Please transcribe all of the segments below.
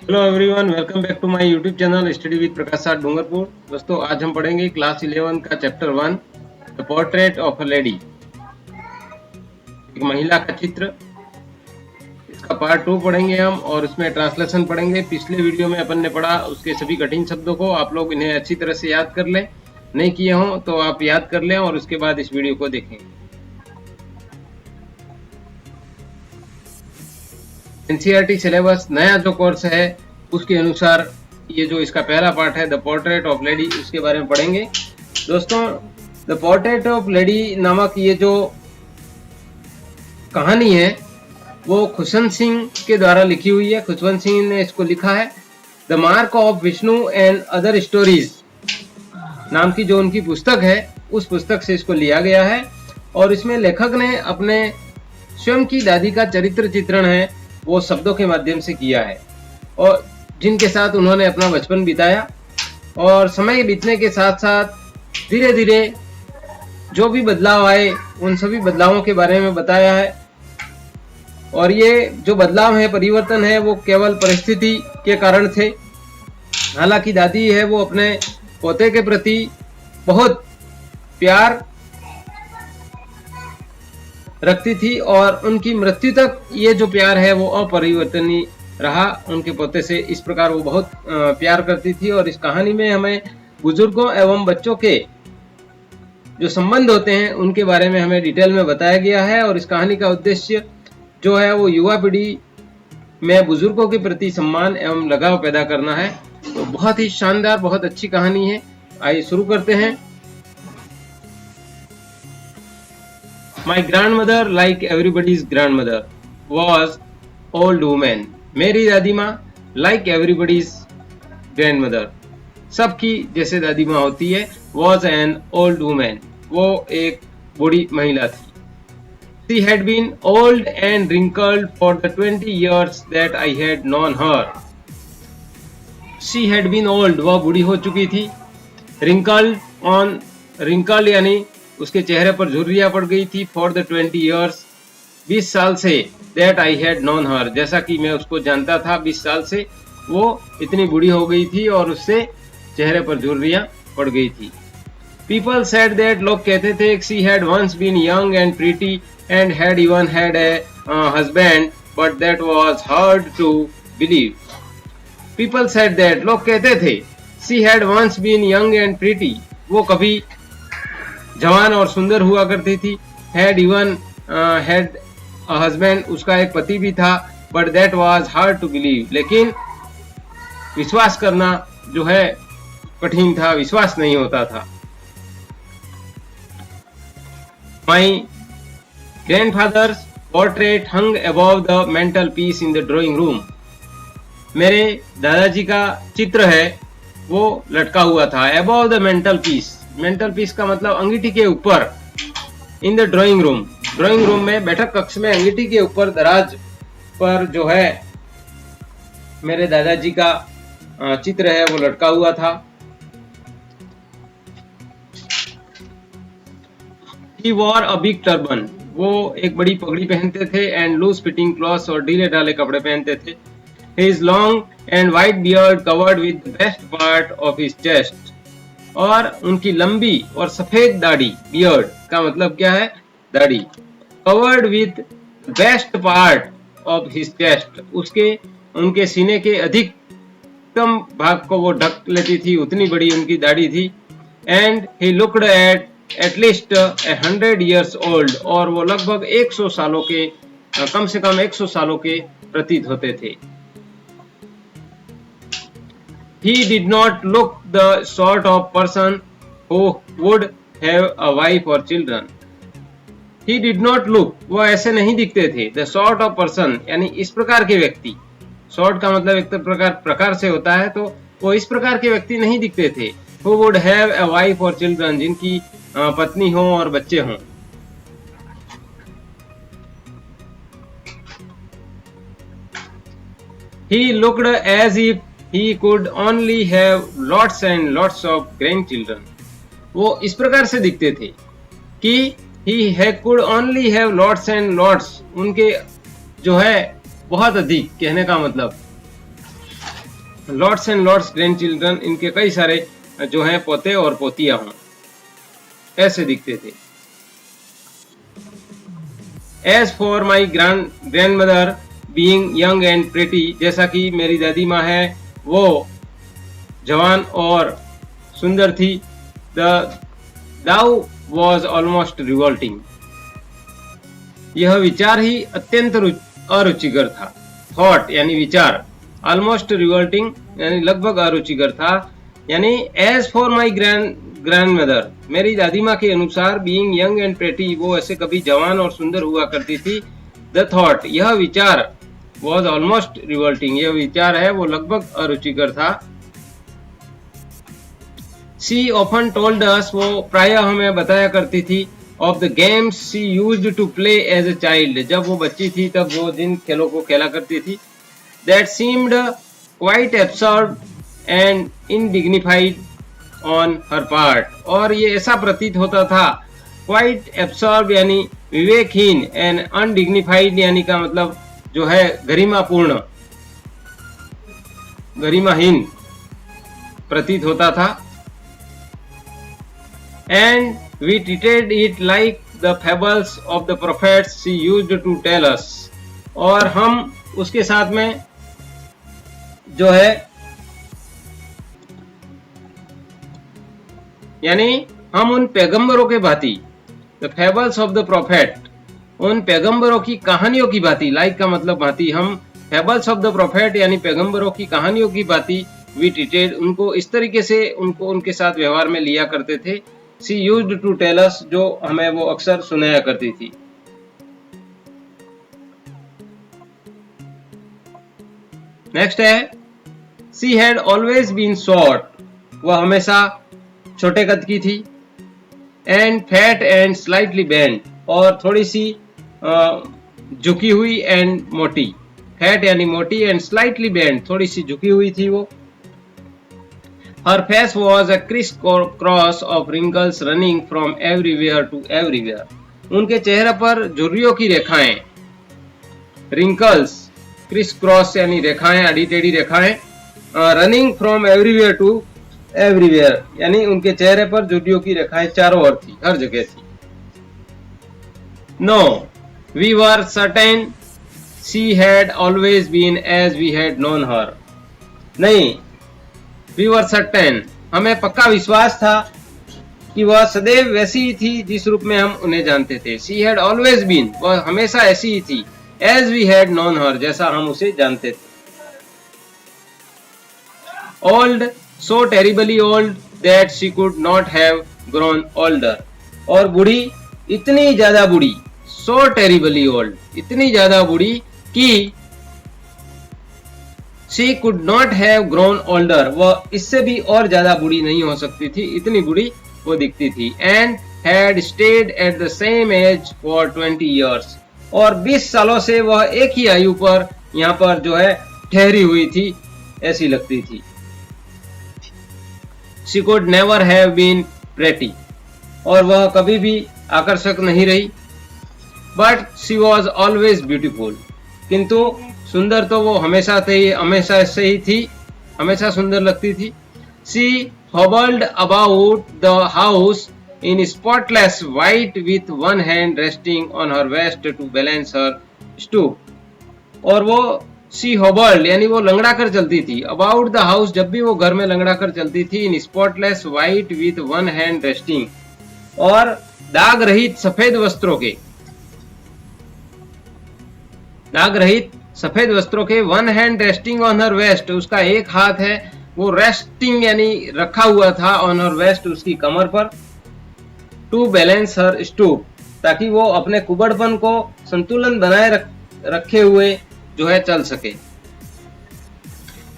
Hello everyone, welcome back to my YouTube channel study with Prakash साठ डूंगरपुर। दोस्तों, आज हम पढ़ेंगे क्लास 11 का chapter 1 the portrait of a lady, एक महिला का चित्र। इसका पार्ट 2 पढ़ेंगे हम और उसमें ट्रांसलेशन पढ़ेंगे। पिछले वीडियो में अपन ने पढ़ा उसके सभी कठिन शब्दों को। आप लोग इन्हें अच्छी तरह से याद कर लें, नहीं किए हों तो आप याद कर लें और उसके बाद इस वीडियो को देखें। एनसीईआरटी सिलेबस नया जो कोर्स है उसके अनुसार ये जो इसका पहला पार्ट है द पोर्ट्रेट ऑफ लेडी, उसके बारे में पढ़ेंगे। दोस्तों, द पोर्ट्रेट ऑफ लेडी नामक ये जो कहानी है वो खुशवंत सिंह के द्वारा लिखी हुई है। खुशवंत सिंह ने इसको लिखा है। The mark of Vishnu and other stories नाम की जो उनकी पुस्तक है, उस पुस्तक से इसको लिया गया है। और इसमें लेखक ने अपने स्वयं की दादी का चरित्र चित्रण है वो शब्दों के माध्यम से किया है, और जिनके साथ उन्होंने अपना बचपन बिताया। और समय बीतने के साथ साथ धीरे धीरे जो भी बदलाव आए उन सभी बदलावों के बारे में बताया है। और ये जो बदलाव है, परिवर्तन है, वो केवल परिस्थिति के कारण थे। हालांकि दादी है वो अपने पोते के प्रति बहुत प्यार रखती थी और उनकी मृत्यु तक ये जो प्यार है वो अपरिवर्तनीय रहा उनके पोते से। इस प्रकार वो बहुत प्यार करती थी। और इस कहानी में हमें बुजुर्गों एवं बच्चों के जो संबंध होते हैं उनके बारे में हमें डिटेल में बताया गया है। और इस कहानी का उद्देश्य जो है वो युवा पीढ़ी में बुजुर्गों के प्रति सम्मान एवं लगाव पैदा करना है। तो बहुत ही शानदार, बहुत अच्छी कहानी है। आइए शुरू करते हैं। My grandmother, like everybody's grandmother, was old woman. मेरी दादी माँ like everybody's grandmother, सबकी जैसे दादी माँ होती है, was an old woman. वो एक बूढ़ी महिला थी। She had been old and wrinkled for the 20 years that I had known her. She had been old, वह बूढ़ी हो चुकी थी। Wrinkled यानी उसके चेहरे पर झुर्रियां पड़ गई थी। फॉर द 20 years, 20 साल से। That I had known her, जैसा कि मैं उसको जानता था 20 साल से, वो इतनी बूढ़ी हो गई थी और उससे चेहरे पर झुर्रियां पड़ गई थी। पीपल सेड दैट, लोग कहते थे, she had once been young and pretty and had even had a husband, but that was hard to believe. People said that, लोग कहते थे, she had once been young and pretty, वो कभी जवान और सुंदर हुआ करती थी। Had even had a husband, उसका एक पति भी था। But that was hard to believe, लेकिन विश्वास करना जो है कठिन था, विश्वास नहीं होता था। My grandfather's portrait hung above the mantelpiece in the drawing room, मेरे दादाजी का चित्र है वो लटका हुआ था। Above the mantelpiece, mantelpiece का मतलब अंगीठी के ऊपर। In the drawing room, drawing room में, बैठक कक्ष में अंगीठी के ऊपर दराज पर जो है मेरे दादाजी का चित्र है वो लटका हुआ था। He wore a big turban, वो एक बड़ी पगड़ी पहनते थे। एंड लूज फिटिंग क्लॉथ्स, और ढीले ढाले कपड़े पहनते थे। His long and white beard covered with the best part of his chest, और उनकी लंबी और सफेद दाढ़ी, बियर्ड का मतलब क्या है, दाढ़ी। Covered with best part of his chest, उसके उनके सीने के अधिकतम भाग को वो ढक लेती थी, उतनी बड़ी उनकी दाढ़ी थी। And he looked at least 100 years old, और वो लगभग 100 सालों के, कम से कम 100 सालों के प्रतीत होते थे। He did not look the sort of person who would have a wife or children. He did not look, वो ऐसे नहीं दिखते थे। The sort of person यानी इस प्रकार के व्यक्ति, sort का मतलब एक प्रकार से होता है, तो वो इस प्रकार के व्यक्ति नहीं दिखते थे। Who would have a wife or children, जिनकी पत्नी हो और बच्चे हों। He looked as if he could only have lots and lots of grandchildren. वो इस प्रकार से दिखते थे कि he could only have lots and lots, उनके जो है बहुत अधिक, कहने का मतलब lots and lots grand children, इनके कई सारे जो हैं पोते और पोतियां हों, ऐसे दिखते थे। As for my grandmother being young and pretty, जैसा कि मेरी दादी माँ है वो जवान और सुंदर थी। The thought was almost revolting, यह विचार ही अत्यंत अरुचिकर था। थॉट यानी विचार, ऑलमोस्ट रिवोल्टिंग यानी लगभग अरुचिकर था। यानी as for my grandmother, मेरी दादी माँ के अनुसार, बीइंग यंग एंड प्रेटी, वो ऐसे कभी जवान और सुंदर हुआ करती थी। द थॉट, यह विचार, वॉज ऑलमोस्ट रिवोल्टिंग, यह विचार है वो लगभग अरुचिकर था। शी ऑफन टोल्ड अस, वो प्रायः हमें बताया करती थी, of the games she used to play as a child, जब वो बच्ची थी तब वो जिन खेलों को खेला करती थी। That seemed quite absurd and undignified on her part, और ये ऐसा प्रतीत होता था, क्वाइट एब्सर्ब यानी विवेकहीन, एंड अनडिग्निफाइड यानी का मतलब जो है गरिमापूर्ण, गरिमाहीन प्रतीत होता था। And we treated it like the fables of the prophets she used to tell us, और हम उसके साथ में जो है यानी हम उन पैगंबरों के भांति, the fables of the prophet, उन पैगंबरों की कहानियों की भांति, लाइक का मतलब भांति, हम फेबल्स ऑफ द प्रोफेट यानी पैगंबरों की कहानियों की भांति, वी ट्रीटेड, उनको इस तरीके से उनको उनके साथ व्यवहार में लिया करते थे। She used to tell us, जो हमें वो अक्सर सुनाया करती थी। नेक्स्ट है, she had always been short, वह हमेशा छोटे कद की थी। And fat and slightly bent, और थोड़ी सी झुकी हुई एंड मोटी, फैट यानी मोटी, एंड स्लाइटली बेंट, थोड़ी सी झुकी हुई थी वो। Her face was a criss cross of wrinkles running from everywhere to everywhere, उनके चेहरे पर झुर्रियों की रेखाएं, रिंकल्स, क्रिस क्रॉस यानी रेखाएं, आड़ी टेढ़ी रेखाएं, running from everywhere to everywhere यानी उनके चेहरे पर झुर्रियों की रेखाएं चारों ओर थी, हर जगह थी। No, we were certain she had always been as we had known her, नहीं, वी वर सर्टेन, हमें पक्का विश्वास था कि वह सदैव वैसी ही थी जिस रूप में हम उन्हें जानते थे। शी हैड ऑलवेज बीन, वह हमेशा ऐसी ही थी। As we had known her, जैसा हम उसे जानते थे। Old, so terribly old that she could not have grown older, और बूढ़ी, इतनी ज्यादा बूढ़ी, सो टेरिबली ओल्ड, इतनी ज्यादा बूढ़ी कि she could not have grown older, वह इससे भी और ज्यादा बूढ़ी नहीं हो सकती थी, इतनी बूढ़ी वो दिखती थी। And had stayed at the same age for 20 years, और 20 सालों से वह एक ही आयु पर यहाँ पर जो है ठहरी हुई थी, ऐसी लगती थी। She could never have been pretty, और वह कभी भी आकर्षक नहीं रही। But she was always beautiful, किंतु सुंदर तो वो हमेशा से ही थी, हमेशा सुंदर लगती थी। She hobbled about the house in spotless white with one hand resting on her waist to balance her stoop, और वो शी हॉबल्ड यानी वो लंगड़ा कर चलती थी। अबाउट द हाउस, जब भी वो घर में लंगड़ा कर चलती थी। In spotless white with one hand resting, और दाग रहित सफेद वस्त्रों के, दाग रहित सफेद वस्त्रों के, one hand resting on her waist, उसका एक हाथ है वो रेस्टिंग यानी रखा हुआ था, ऑन हर वेस्ट, उसकी कमर पर। टू बैलेंस हर स्टूप, ताकि वो अपने कुबड़पन को संतुलन बनाए रखे हुए जो है चल सके।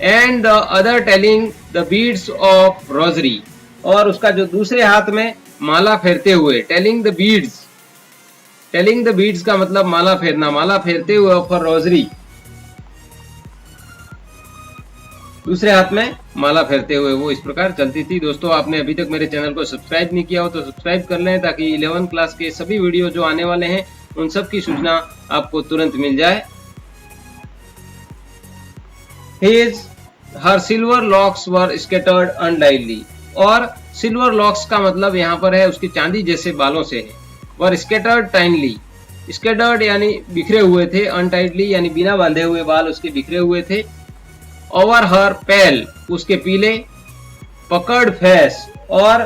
And the other telling the beads of rosary, और उसका जो दूसरे हाथ में माला फेरते हुए, telling the beads, telling the beads का मतलब माला फेरना, माला फेरते हुए फॉर रोजरी, दूसरे हाथ में माला फेरते हुए वो इस प्रकार चलती थी। दोस्तों, आपने अभी तक मेरे चैनल को सब्सक्राइब नहीं किया हो तो सब्सक्राइब कर लें, ताकि 11 क्लास के सभी वीडियो जो आने वाले हैं उन सब की सूचना आपको तुरंत मिल जाए। His हर सिल्वर लॉक्स वर स्केटर्ड अनटाइडली, और सिल्वर लॉक्स का मतलब यहाँ पर है उसके चांदी जैसे बालों से है। वर स्केटर्ड टाइनली, स्केटर्ड यानी बिखरे हुए थे, अनटाइडली यानी बिना बांधे हुए बाल उसके बिखरे हुए थे। ओवर हर पेल, उसके पीले। पकड़ फेस, और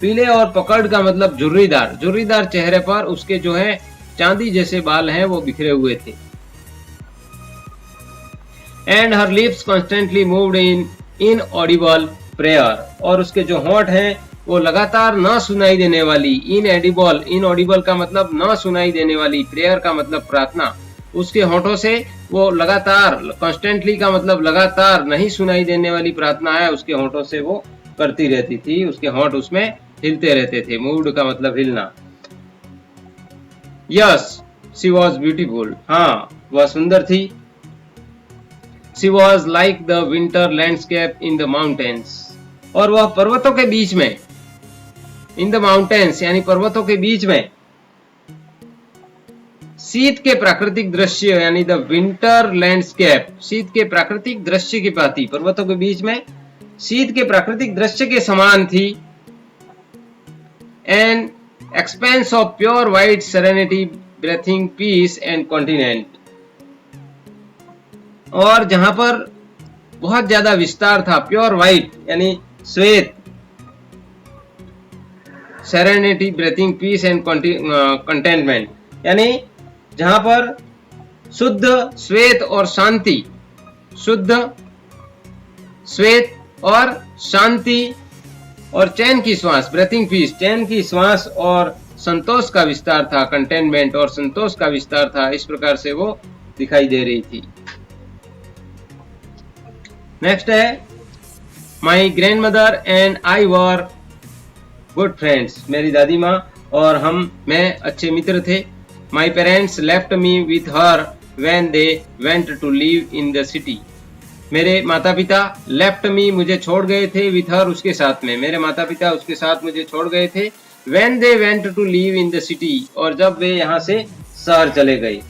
पीले और पकड़ का मतलब झुर्रीदार, झुर्रीदार चेहरे पर उसके जो है चांदी जैसे बाल हैं वो बिखरे हुए थे। And her lips constantly moved in inaudible prayer, और उसके जो होंठ हैं वो लगातार न सुनाई देने वाली, इनएडिबल, इनऑडिबल का मतलब न सुनाई देने वाली, प्रेयर का मतलब प्रार्थना, उसके होंठों से वो लगातार, कॉन्स्टेंटली का मतलब लगातार नहीं सुनाई देने वाली प्रार्थना है, उसके होंठों से वो करती रहती थी, उसके होंठ उसमें हिलते रहते थे। मूव्ड का मतलब हिलना। यस शी वॉज ब्यूटीफुल, हाँ वह सुंदर थी। She was like the winter landscape in the mountains, और वह पर्वतों के बीच में, इन द माउंटेन्स यानी पर्वतों के बीच में, शीत के प्राकृतिक दृश्य यानी द विंटर लैंडस्केप, शीत के प्राकृतिक दृश्य की भांति, पर्वतों के बीच में शीत के प्राकृतिक दृश्य के समान थी। An expanse of pure white serenity breathing peace and contentment, और जहां पर बहुत ज्यादा विस्तार था, प्योर व्हाइट यानी श्वेत, serenity breathing peace and contentment यानी जहां पर शुद्ध श्वेत और शांति, शुद्ध श्वेत और शांति और चैन की श्वास, ब्रेथिंग पीस, चैन की श्वास और संतोष का विस्तार था, कंटेनमेंट और संतोष का विस्तार था, इस प्रकार से वो दिखाई दे रही थी। नेक्स्ट है my grandmother and I were good friends, मेरी दादी माँ और मैं अच्छे मित्र थे। My parents left me with her when they went to live in the city, मेरे माता पिता लेफ्ट मी मुझे छोड़ गए थे, विथ हर उसके साथ में, मेरे माता पिता उसके साथ मुझे छोड़ गए थे। When they went to live in the city, और जब वे यहाँ से शहर चले गए।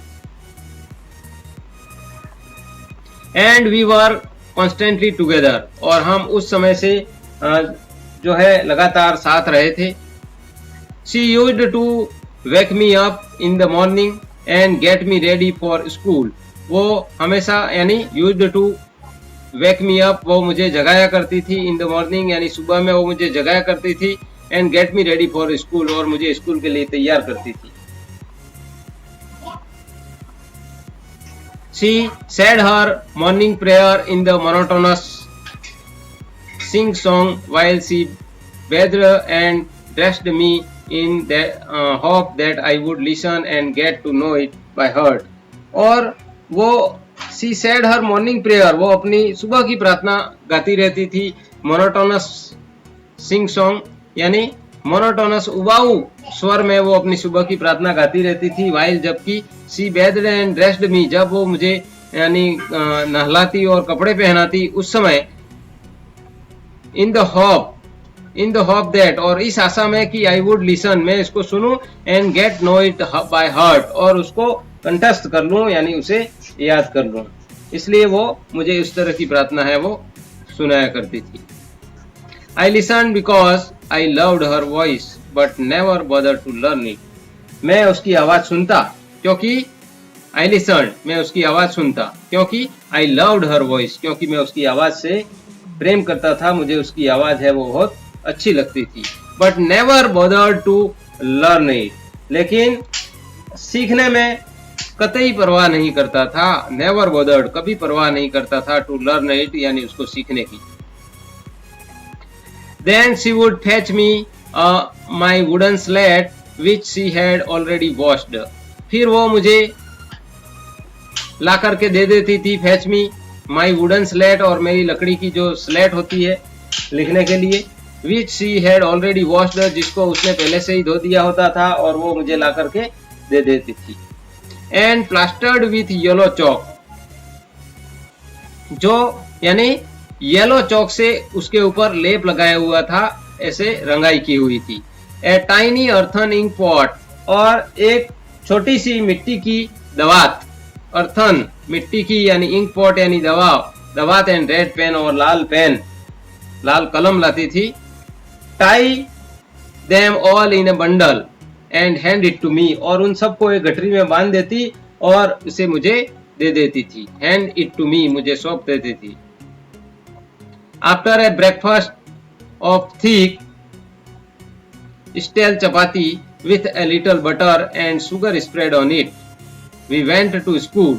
And we were constantly together, और हम उस समय से जो है लगातार साथ रहे थे। She used to wake me up in the morning and get me ready for school, वो हमेशा यानी used to wake me up, वो मुझे जगाया करती थी, इन द मॉर्निंग यानी सुबह में वो मुझे जगाया करती थी, and get me ready for school, और मुझे स्कूल के लिए तैयार करती थी। She said her morning prayer in the monotonous sing song while she bathed and dressed me in the hope that I would listen and get to know it by heart. और वो she said her morning prayer, वो अपनी सुबह की प्रार्थना गाती रहती थी। monotonous sing song यानी मोनोटोनस उबाऊ स्वर में वो अपनी सुबह की प्रार्थना गाती रहती थी। वाइल जबकि सी बेथड एंड ड्रेस्ड मी, जब वो मुझे यानी नहलाती और कपड़े पहनाती उस समय। इन द होप दैट, और इस आशा में कि आई वुड लिसन, मैं इसको सुनूं, and get know it by heart, और उसको कंठस्थ कर लूं यानी उसे याद कर लूं। इसलिए वो मुझे उस तरह की प्रार्थना है वो सुनाया करती थी। I listened because I loved her voice, but never bothered to learn it. मैं उसकी आवाज सुनता क्योंकि I listened, मैं उसकी आवाज सुनता क्योंकि I loved her voice, क्योंकि मैं उसकी आवाज से प्रेम करता था, मुझे उसकी आवाज है वो बहुत अच्छी लगती थी। But never bothered to learn it, लेकिन सीखने में कतई परवाह नहीं करता था। Never bothered, कभी परवाह नहीं करता था, to learn it यानी उसको सीखने की। Then she would fetch me my wooden slate which she had already washed. फिर वो मुझे ला करके दे देती थी, fetch me my wooden slate, और मेरी लकड़ी की जो स्लेट होती है लिखने के लिए, which she had already washed, जिसको उसने पहले से ही धो दिया होता था, और वो मुझे ला करके दे देती थी। And plastered with yellow chalk, जो यानी येलो चौक से उसके ऊपर लेप लगाया हुआ था, ऐसे रंगाई की हुई थी। A tiny earthen ink pot, और एक छोटी सी मिट्टी की दवात, अर्थन मिट्टी की यानी इंक पॉट यानी दवा, दवात एंड रेड पेन और लाल पेन, लाल कलम लाती थी। Tie them all in a bundle and hand it to me, और उन सबको एक गठरी में बांध देती और उसे मुझे दे देती थी। हैंड इट टू मी, मुझे सौंप देती थी। After a breakfast of thick stale chapati with a little butter and sugar spread on it, we went to school.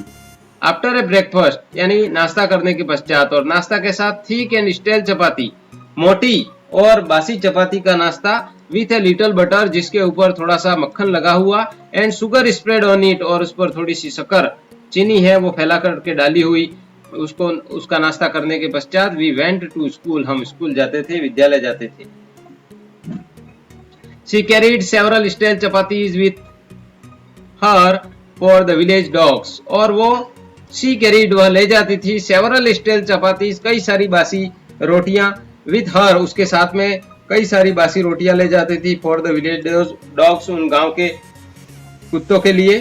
After a breakfast यानी नाश्ता करने के पश्चात, और नाश्ता के साथ थिक एंड स्टेल चपाती, मोटी और बासी चपाती का नाश्ता, विथ ए लिटल बटर, जिसके ऊपर थोड़ा सा मक्खन लगा हुआ, and sugar spread on it, और उस पर थोड़ी सी शक्कर, चीनी है वो फैला करके डाली हुई, उसको उसका नाश्ता करने के पश्चात वी वेंट टू स्कूल, हम स्कूल जाते थे, विद्यालय जाते थे। She carried several stale chapatis with her for the village dogs, और वो she carried, वह ले जाती थी, several stale chapatis, कई सारी बासी रोटियां, with her, उसके साथ में कई सारी बासी रोटियां ले जाती थी, for the village dogs, उन गांव के कुत्तों के लिए।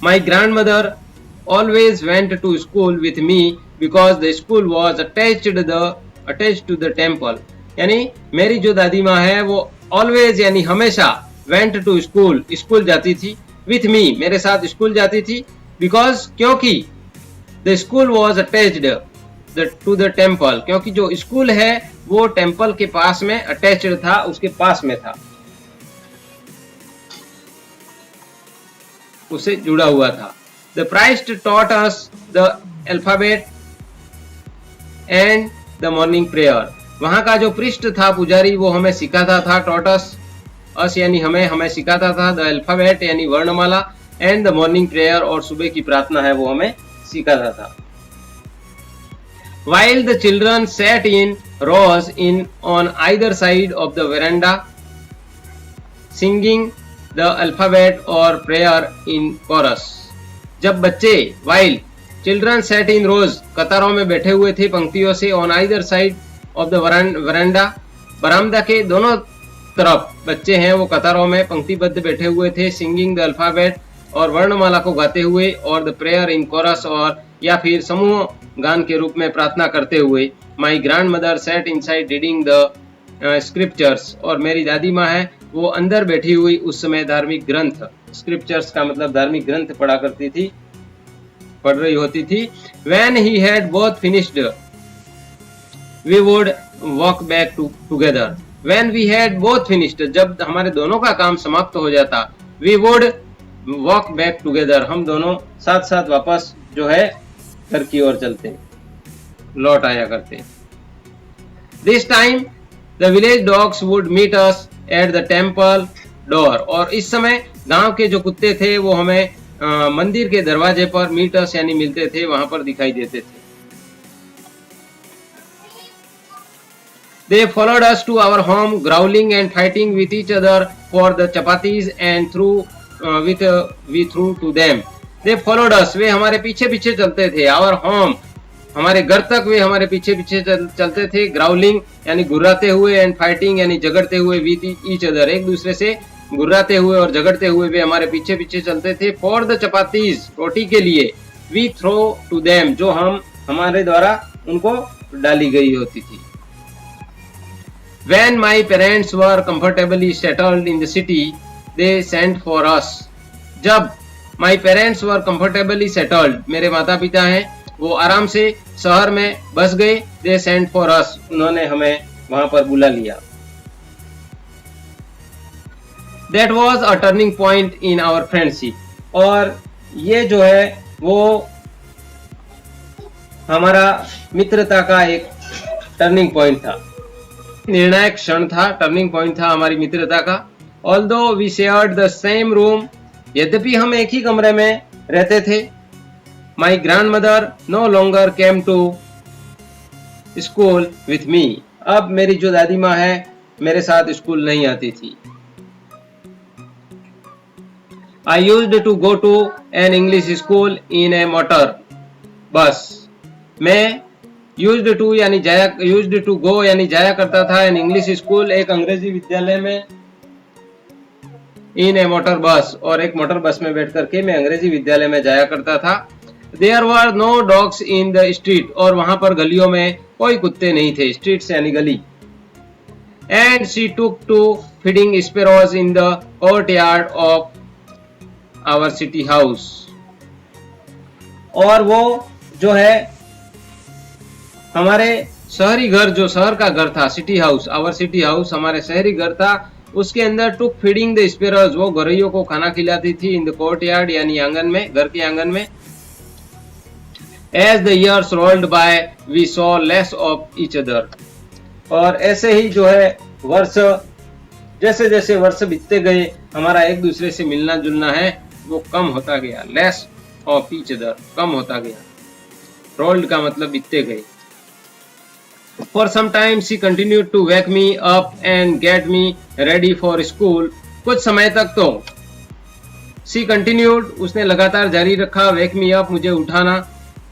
My grandmother always went to school with me because the school was attached to the temple, यानी मेरी जो दादी माँ है वो ऑलवेज यानी हमेशा वेंट टू स्कूल, स्कूल जाती थी, विथ मी, मेरे साथ स्कूल जाती थी, बिकॉज, क्योंकि the school was attached to the temple, क्योंकि जो स्कूल है वो टेम्पल के पास में अटैच्ड था, उसके पास में था, उससे जुड़ा हुआ था। The priest taught us the alphabet and the morning prayer, वहां का जो पृष्ठ था पुजारी वो हमें सिखाता था, टॉटस अस यानी हमें सिखाता था, द अल्फाबेट यानी वर्णमाला, एंड द मॉर्निंग प्रेयर, और सुबह की प्रार्थना है वो हमें सिखाता था। While the children sat in rows on either side of the veranda, singing the alphabet or prayer in chorus, जब बच्चे, while children sat in rows, कतारों में बैठे हुए थे पंक्तियों से, on either side of the वरांडा, बरामदा के दोनों तरफ बच्चे हैं वो कतारों में पंक्तिबद्ध बैठे हुए थे, सिंगिंग द अल्फाबेट, और वर्णमाला को गाते हुए, और द प्रेयर इन कोरस, और या फिर समूह गान के रूप में प्रार्थना करते हुए। My grand mother said inside reading the scriptures, और मेरी दादी माँ है वो अंदर बैठी हुई उस समय धार्मिक ग्रंथ, स्क्रिप्चर्स का मतलब धार्मिक ग्रंथ पढ़ा करती थी, पढ़ रही होती थी। When he had both finished we would walk back together. When we had both finished, जब हमारे दोनों का काम समाप्त हो जाता, we would walk back together, हम दोनों साथ साथ वापस जो है घर की ओर चलते, लौट आया करते। This time the village dogs would meet us at the temple door, और इस समय गांव के जो कुत्ते थे वो हमें मंदिर के दरवाजे पर meet us यानी मिलते थे, वहां पर दिखाई देते थे। They followed us to our home, growling and fighting with each other for the chapatis, and we threw to them. They followed us, वे हमारे पीछे पीछे चलते थे, our home, हमारे घर तक वे हमारे पीछे पीछे चलते थे, ग्राउलिंग यानी गुर्राते हुए, एंड फाइटिंग यानी झगड़ते हुए, विथ ईच अदर, एक दूसरे से गुर्राते हुए और झगड़ते हुए वे हमारे पीछे पीछे चलते थे। फॉर द चपातीज, रोटी के लिए, वी थ्रो टू देम, जो हमारे द्वारा उनको डाली गई होती थी। When my parents were comfortably settled in the city, they sent for us. जब my parents were comfortably settled, मेरे माता पिता हैं वो आराम से शहर में बस गए, they sent for us, उन्होंने हमें वहां पर बुला लिया। That was a turning point in our friendship, और ये जो है वो हमारा मित्रता का एक टर्निंग पॉइंट था, निर्णायक क्षण था, टर्निंग पॉइंट था हमारी मित्रता का। Although we shared the same room, यद्यपि हम एक ही कमरे में रहते थे। My grandmother no longer came to school with me, अब मेरी जो दादी माँ है मेरे साथ स्कूल नहीं आती थी। I used to go to an English school in a motor bus, मैं used to go यानी जाया करता था, एन इंग्लिश स्कूल, एक अंग्रेजी विद्यालय में, इन ए मोटर बस, और एक मोटर बस में बैठ करके मैं अंग्रेजी विद्यालय में जाया करता था। There were no dogs in the street, और वहां पर गलियों में कोई कुत्ते नहीं थे, स्ट्रीट यानी गली। And she took to feeding sparrows in the courtyard of our city house, और वो जो है हमारे शहरी घर, जो शहर का घर था, city house, our city house हमारे शहरी घर था, उसके अंदर टुक फीडिंग द स्पैरोज, वो गौरैयों को खाना खिलाती थी, इन द कोर्टयार्ड यानी आंगन में, घर के आंगन में। As the years rolled by we saw less of each other, और ऐसे ही जो है वर्ष, जैसे जैसे वर्ष बीतते गए हमारा एक दूसरे से मिलना जुलना है वो कम होता गया। लेस ऑफ ईच अदर, कम होता गया। रोल्ड का मतलब बीतते गए। For some time she continued to wake me up and get me ready for school. कुछ समय तक तो she continued, उसने लगातार जारी रखा, wake me up, मुझे उठाना,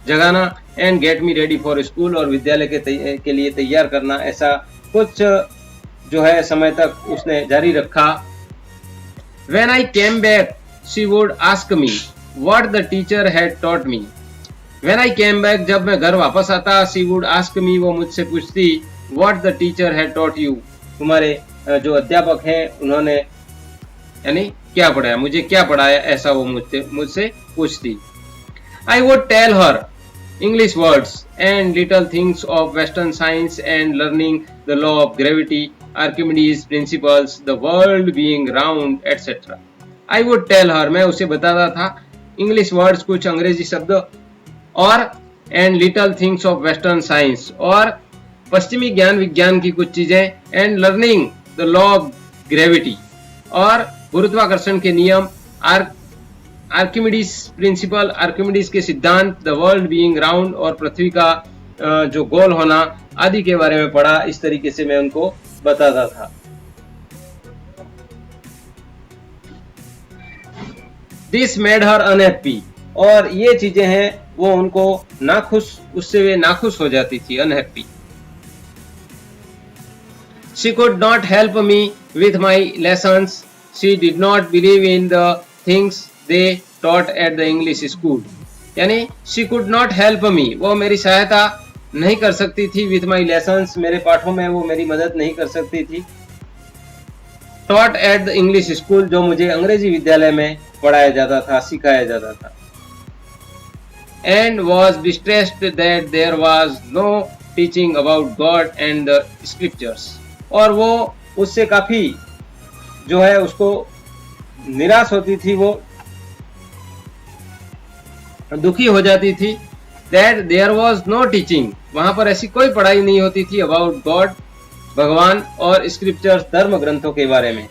जगाना, and get me ready for school, और विद्यालय के लिए तैयार करना, ऐसा कुछ जो है समय तक उसने जारी रखा। When I came back, she would ask me what the teacher had taught me. When I came back, जब मैं घर वापस आता, she would ask me, वो मुझसे पूछती, what the teacher had taught you, तुम्हारे जो अध्यापक हैं उन्होंने यानी क्या पढ़ाया, मुझे क्या पढ़ाया, ऐसा वो मुझसे पूछती। I would tell her English words and little things of Western science and learning the law of gravity, Archimedes principles, the world being round, etc. I would tell her, मैं उसे बताता था English words, कुछ अंग्रेजी शब्द, और and little things of western science, और पश्चिमी ज्ञान विज्ञान की कुछ चीजें, and learning the law of gravity, और गुरुत्वाकर्षण के नियम, आर्किमिडीज प्रिंसिपल, आर्किमिडीज के सिद्धांत, द वर्ल्ड बीइंग राउंड, और पृथ्वी का जो गोल होना आदि के बारे में पढ़ा। इस तरीके से मैं उनको बताता था। दिस मेड हर अनहैप्पी, और ये चीजें हैं वो उनको नाखुश, उससे वे नाखुश हो जाती थी, unhappy. She could not help me with my lessons. She did not believe in the things they taught at the English school. यानी she could not help me, वो मेरी सहायता नहीं कर सकती थी, with my lessons, मेरे पाठों में वो मेरी मदद नहीं कर सकती थी। Taught at the English school, जो मुझे अंग्रेजी विद्यालय में पढ़ाया जाता था, सिखाया जाता था। And was distressed that there was no teaching about God and the scriptures, और वो उससे काफी जो है उसको निराश होती थी, वो दुखी हो जाती थी। that there was no teaching, वहां पर ऐसी कोई पढ़ाई नहीं होती थी, about God, भगवान, और स्क्रिप्चर्स, धर्म ग्रंथों के बारे में,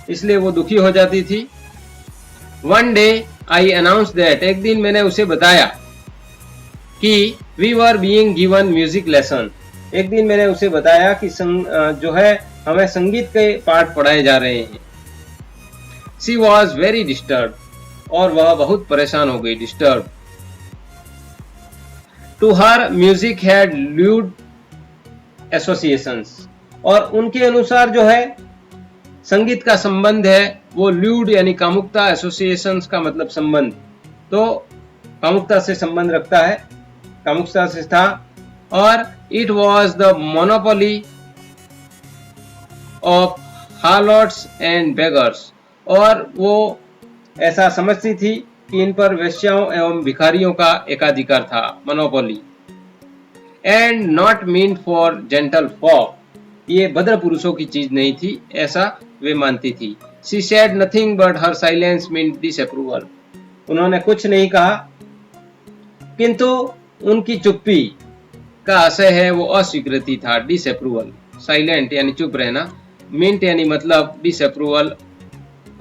इसलिए वो दुखी हो जाती थी। One day I announced that, एक दिन मैंने उसे बताया कि we were being given music lesson, एक दिन मैंने उसे बताया कि जो है हमें संगीत के पाठ पढ़ाए जा रहे हैं। She was very disturbed, और वह बहुत परेशान हो गई, disturbed. To her music had lewd associations, और उनके अनुसार जो है संगीत का संबंध है वो ल्यूड यानी कामुकता, एसोसिएशंस का मतलब संबंध, तो कामुकता से संबंध रखता है, कामुकता से था। और it was the monopoly of harlots and beggars, और वो ऐसा समझती थी कि इन पर वेश्याओं एवं भिखारियों का एकाधिकार था, monopoly. And not mean for gentle folk, ये भद्र पुरुषों की चीज नहीं थी, ऐसा वे मानती थी। She said nothing but her silence meant disapproval, उन्होंने कुछ नहीं कहा, किंतु उनकी चुप्पी का आशय है वो अस्वीकृति था, डिसअप्रूवल। साइलेंट यानी चुप रहना, मिंट यानी मतलब, डिसअप्रूवल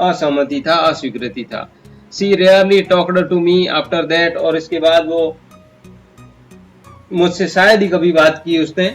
असहमति था, अस्वीकृति था। She rarely talked to me after that, और इसके बाद वो मुझसे शायद ही कभी बात की उसने।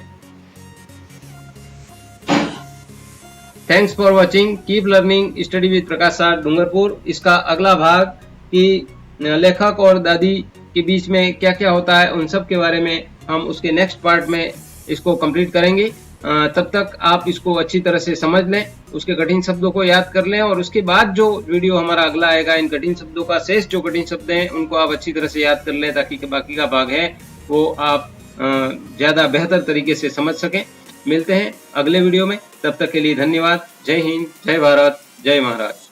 Thanks for watching, keep learning, study with Prakash sir, Dungarpur. इसका अगला भाग कि लेखक और दादी के बीच में क्या क्या होता है, उन सब के बारे में हम उसके नेक्स्ट पार्ट में इसको कंप्लीट करेंगे। तब तक आप इसको अच्छी तरह से समझ लें, उसके कठिन शब्दों को याद कर लें, और उसके बाद जो वीडियो हमारा अगला आएगा इन कठिन शब्दों का शेष जो कठिन शब्द हैं उनको आप अच्छी तरह से याद कर लें, ताकि बाकी का भाग है वो आप ज़्यादा बेहतर तरीके से समझ सकें। मिलते हैं अगले वीडियो में, तब तक के लिए धन्यवाद। जय हिंद, जय भारत, जय महाराज।